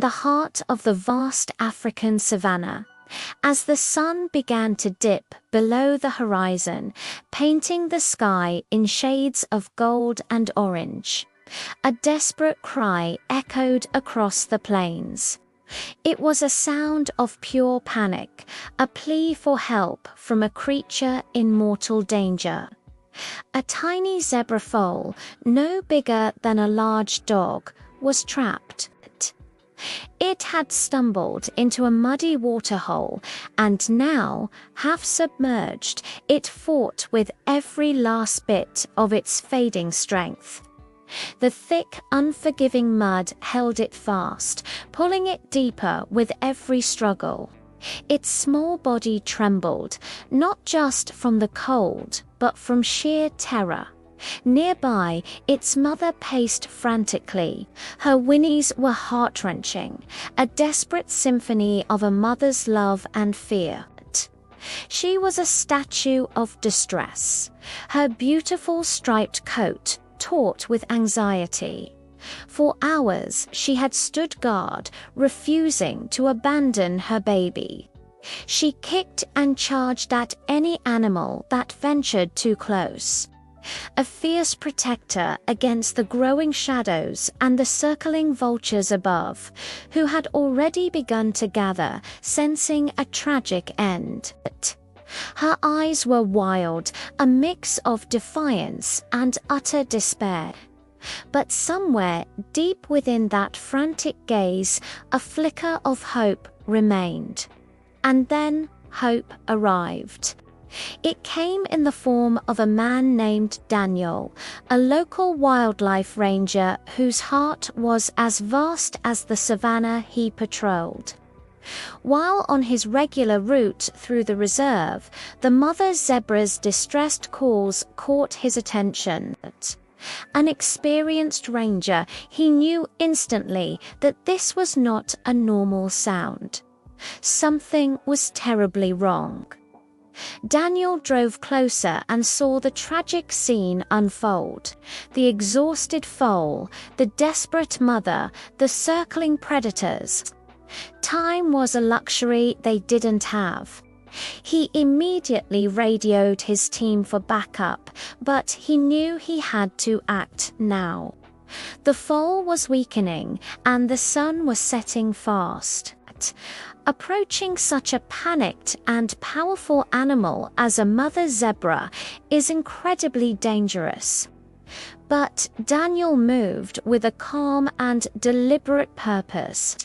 the heart of the vast African savanna. As the sun began to dip below the horizon, painting the sky in shades of gold and orange, a desperate cry echoed across the plains. It was a sound of pure panic, a plea for help from a creature in mortal danger. A tiny zebra foal, no bigger than a large dog, was trapped. It had stumbled into a muddy waterhole, and now, half submerged, it fought with every last bit of its fading strength. The thick, unforgiving mud held it fast, pulling it deeper with every struggle. Its small body trembled, not just from the cold, but from sheer terror. Nearby, its mother paced frantically. Her whinnies were heart-wrenching, a desperate symphony of a mother's love and fear. She was a statue of distress, her beautiful striped coat taut with anxiety. For hours she had stood guard, refusing to abandon her baby. She kicked and charged at any animal that ventured too close. A fierce protector against the growing shadows and the circling vultures above, who had already begun to gather, sensing a tragic end. Her eyes were wild, a mix of defiance and utter despair. But somewhere deep within that frantic gaze, a flicker of hope remained. And then hope arrived. It came in the form of a man named Daniel, a local wildlife ranger whose heart was as vast as the savanna he patrolled. While on his regular route through the reserve, the mother zebra's distressed calls caught his attention. An experienced ranger, he knew instantly that this was not a normal sound. Something was terribly wrong. Daniel drove closer and saw the tragic scene unfold. The exhausted foal, the desperate mother, the circling predators. Time was a luxury they didn't have. He immediately radioed his team for backup, but he knew he had to act now. The foal was weakening, and the sun was setting fast. Approaching such a panicked and powerful animal as a mother zebra is incredibly dangerous. But Daniel moved with a calm and deliberate purpose.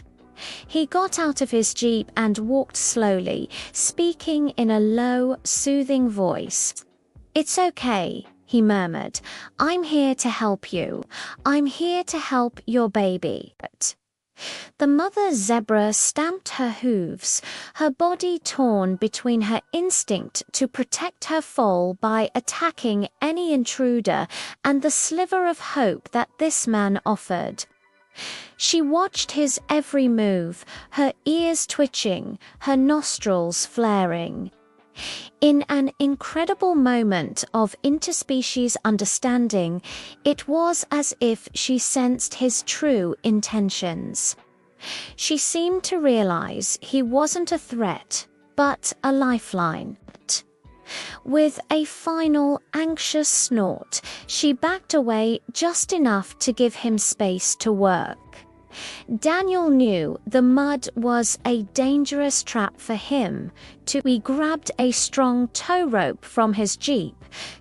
He got out of his jeep and walked slowly, speaking in a low, soothing voice. "It's okay," he murmured. "I'm here to help you. I'm here to help your baby." The mother zebra stamped her hooves, her body torn between her instinct to protect her foal by attacking any intruder and the sliver of hope that this man offered. She watched his every move, her ears twitching, her nostrils flaring. In an incredible moment of interspecies understanding, it was as if she sensed his true intentions. She seemed to realize he wasn't a threat, but a lifeline. With a final, anxious snort, she backed away just enough to give him space to work. Daniel knew the mud was a dangerous trap for him. He grabbed a strong tow rope from his jeep,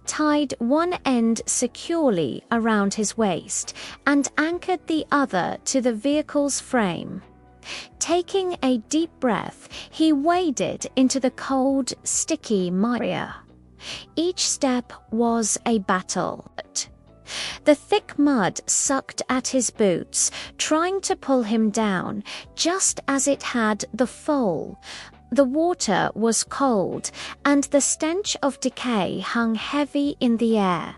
tied one end securely around his waist, and anchored the other to the vehicle's frame. Taking a deep breath, he waded into the cold, sticky mire. Each step was a battle. The thick mud sucked at his boots, trying to pull him down, just as it had the foal. The water was cold, and the stench of decay hung heavy in the air.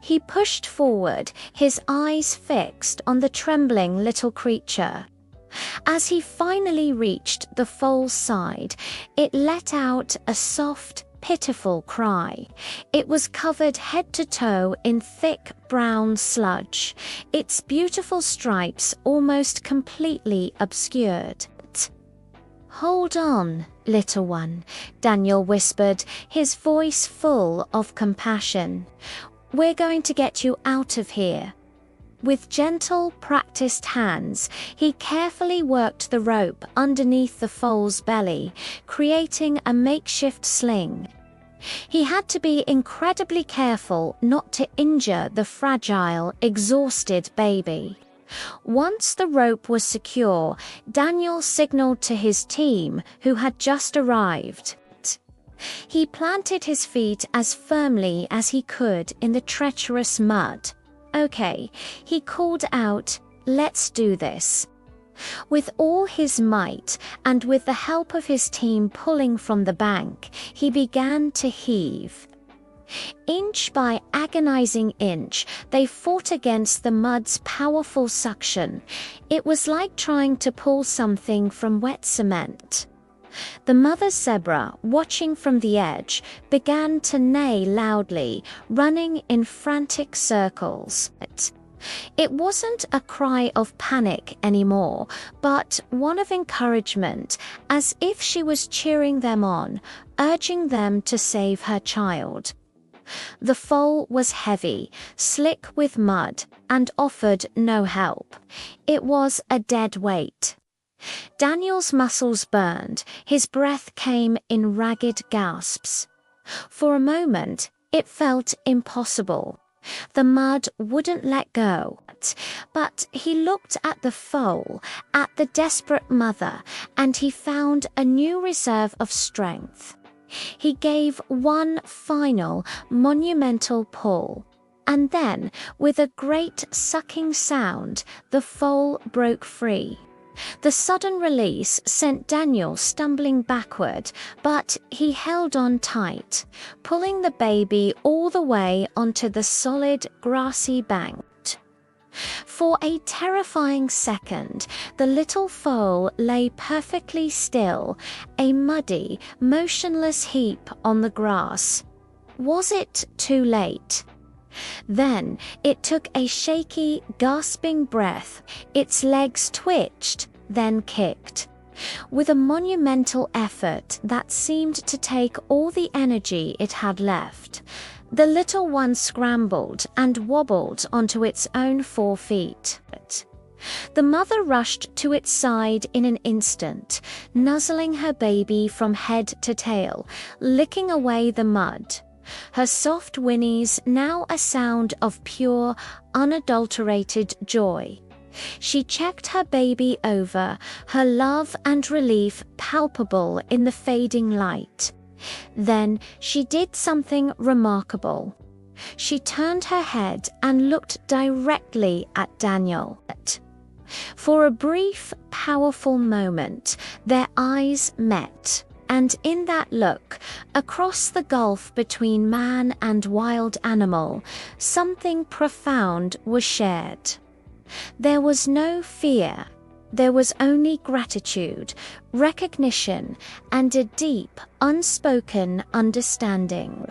He pushed forward, his eyes fixed on the trembling little creature. As he finally reached the foal's side, it let out a soft, pitiful cry. It was covered head to toe in thick brown sludge, its beautiful stripes almost completely obscured. "Hold on, little one," Daniel whispered, his voice full of compassion. "We're going to get you out of here." With gentle, practiced hands, he carefully worked the rope underneath the foal's belly, creating a makeshift sling. He had to be incredibly careful not to injure the fragile, exhausted baby. Once the rope was secure, Daniel signaled to his team, who had just arrived. He planted his feet as firmly as he could in the treacherous mud. "Okay," he called out, "let's do this." With all his might, and with the help of his team pulling from the bank, he began to heave. Inch by agonizing inch, they fought against the mud's powerful suction. It was like trying to pull something from wet cement. The mother zebra, watching from the edge, began to neigh loudly, running in frantic circles. It wasn't a cry of panic anymore, but one of encouragement, as if she was cheering them on, urging them to save her child. The foal was heavy, slick with mud, and offered no help. It was a dead weight. Daniel's muscles burned, his breath came in ragged gasps. For a moment, it felt impossible. The mud wouldn't let go, but he looked at the foal, at the desperate mother, and he found a new reserve of strength. He gave one final, monumental pull, and then, with a great sucking sound, the foal broke free. The sudden release sent Daniel stumbling backward, but he held on tight, pulling the baby all the way onto the solid, grassy bank. For a terrifying second, the little foal lay perfectly still, a muddy, motionless heap on the grass. Was it too late? Then it took a shaky, gasping breath. Its legs twitched, then kicked. With a monumental effort that seemed to take all the energy it had left, the little one scrambled and wobbled onto its own 4 feet. The mother rushed to its side in an instant, nuzzling her baby from head to tail, licking away the mud. Her soft whinnies now a sound of pure, unadulterated joy. She checked her baby over, her love and relief palpable in the fading light. Then she did something remarkable. She turned her head and looked directly at Daniel. For a brief, powerful moment, their eyes met. And in that look, across the gulf between man and wild animal, something profound was shared. There was no fear. There was only gratitude, recognition, and a deep, unspoken understanding.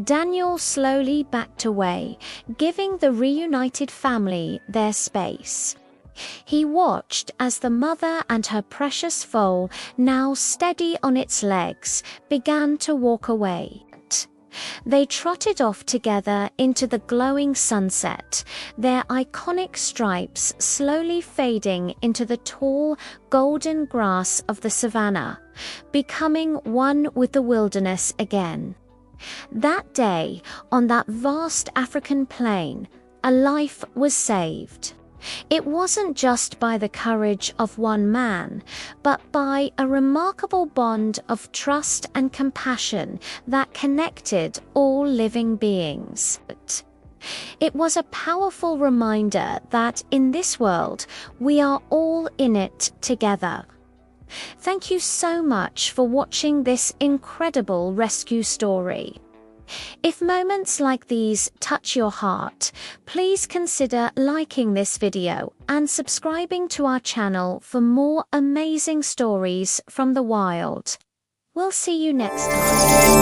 Daniel slowly backed away, giving the reunited family their space. He watched as the mother and her precious foal, now steady on its legs, began to walk away. They trotted off together into the glowing sunset, their iconic stripes slowly fading into the tall, golden grass of the savannah, becoming one with the wilderness again. That day, on that vast African plain, a life was saved. It wasn't just by the courage of one man, but by a remarkable bond of trust and compassion that connected all living beings. It was a powerful reminder that in this world, we are all in it together. Thank you so much for watching this incredible rescue story. If moments like these touch your heart, please consider liking this video and subscribing to our channel for more amazing stories from the wild. We'll see you next time.